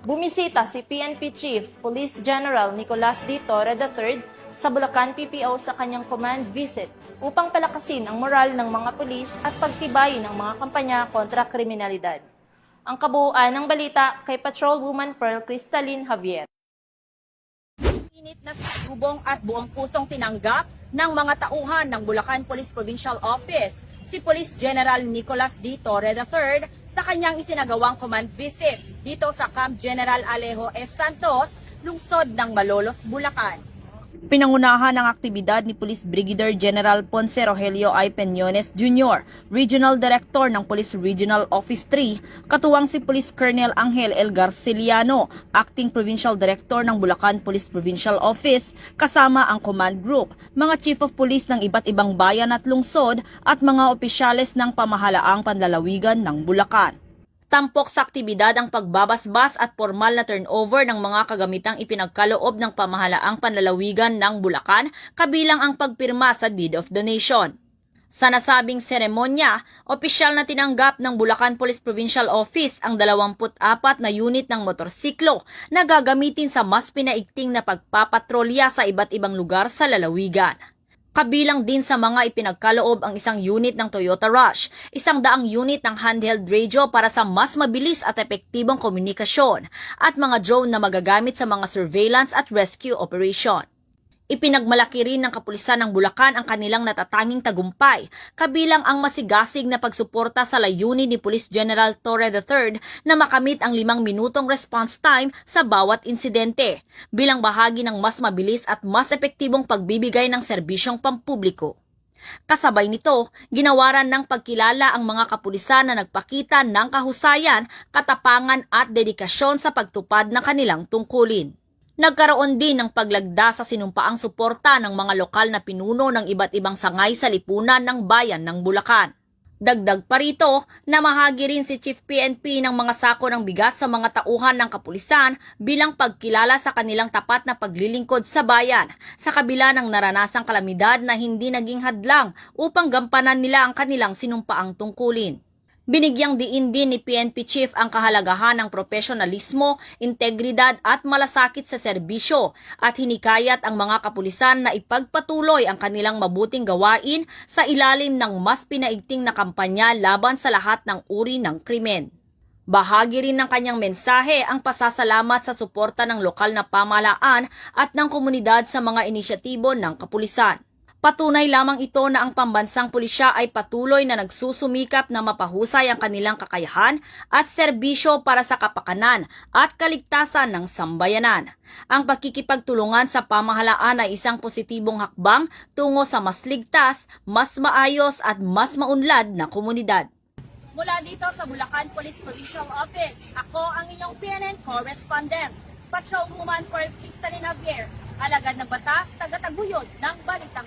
Bumisita si PNP Chief Police General Nicolas D. Torre III sa Bulacan PPO sa kanyang command visit upang palakasin ang moral ng mga pulis at pagtibayin ng mga kampanya kontra kriminalidad. Ang kabuuan ng balita kay Patrolwoman Pearl Cristalline Javier. Init na salubong at buong pusong tinanggap ng mga tauhan ng Bulacan Police Provincial Office si Police General Nicolas D. Torre III sa kanyang isinagawang command visit dito sa Camp General Alejo S. Santos, lungsod ng Malolos, Bulacan. Pinangunahan ng aktibidad ni Police Brigadier General Ponce Rogelio I. Peñones Jr., Regional Director ng Police Regional Office 3, katuwang si Police Colonel Angel L. Garciliano, Acting Provincial Director ng Bulacan Police Provincial Office, kasama ang Command Group, mga Chief of Police ng iba't ibang bayan at lungsod at mga opisyales ng pamahalaang panlalawigan ng Bulacan. Tampok sa aktibidad ang pagbabasbas at formal na turnover ng mga kagamitang ipinagkaloob ng pamahalaang panlalawigan ng Bulacan, kabilang ang pagpirma sa Deed of Donation. Sa nasabing seremonya, opisyal na tinanggap ng Bulacan Police Provincial Office ang 24 na unit ng motorsiklo na gagamitin sa mas pinaigting na pagpapatrolya sa iba't ibang lugar sa lalawigan. Kabilang din sa mga ipinagkaloob ang isang unit ng Toyota Rush, 100 unit ng handheld radio para sa mas mabilis at epektibong komunikasyon, at mga drone na magagamit sa mga surveillance at rescue operation. Ipinagmalaki rin ng kapulisan ng Bulacan ang kanilang natatanging tagumpay, kabilang ang masigasig na pagsuporta sa layunin ni Police General Torre III na makamit ang 5 minutong response time sa bawat insidente, bilang bahagi ng mas mabilis at mas epektibong pagbibigay ng serbisyong pampubliko. Kasabay nito, ginawaran ng pagkilala ang mga kapulisan na nagpakita ng kahusayan, katapangan at dedikasyon sa pagtupad ng kanilang tungkulin. Nagkaroon din ng paglagda sa sinumpaang suporta ng mga lokal na pinuno ng iba't ibang sangay sa lipunan ng bayan ng Bulacan. Dagdag pa rito, namahagi rin si Chief PNP ng mga sako ng bigas sa mga tauhan ng kapulisan bilang pagkilala sa kanilang tapat na paglilingkod sa bayan sa kabila ng naranasang kalamidad na hindi naging hadlang upang gampanan nila ang kanilang sinumpaang tungkulin. Binigyang diin din ni PNP Chief ang kahalagahan ng profesionalismo, integridad at malasakit sa serbisyo at hinikayat ang mga kapulisan na ipagpatuloy ang kanilang mabuting gawain sa ilalim ng mas pinaigting na kampanya laban sa lahat ng uri ng krimen. Bahagi rin ng kanyang mensahe ang pasasalamat sa suporta ng lokal na pamahalaan at ng komunidad sa mga inisyatibo ng kapulisan. Patunay lamang ito na ang pambansang pulisya ay patuloy na nagsusumikap na mapahusay ang kanilang kakayahan at serbisyo para sa kapakanan at kaligtasan ng sambayanan. Ang pagkikipagtulungan sa pamahalaan ay isang positibong hakbang tungo sa mas ligtas, mas maayos at mas maunlad na komunidad. Mula dito sa Bulacan Police Provincial Office, ako ang inyong PNN correspondent, Patrolwoman Pearl Cristalline Javier, alagad ng batas, tagataguyod ng balitang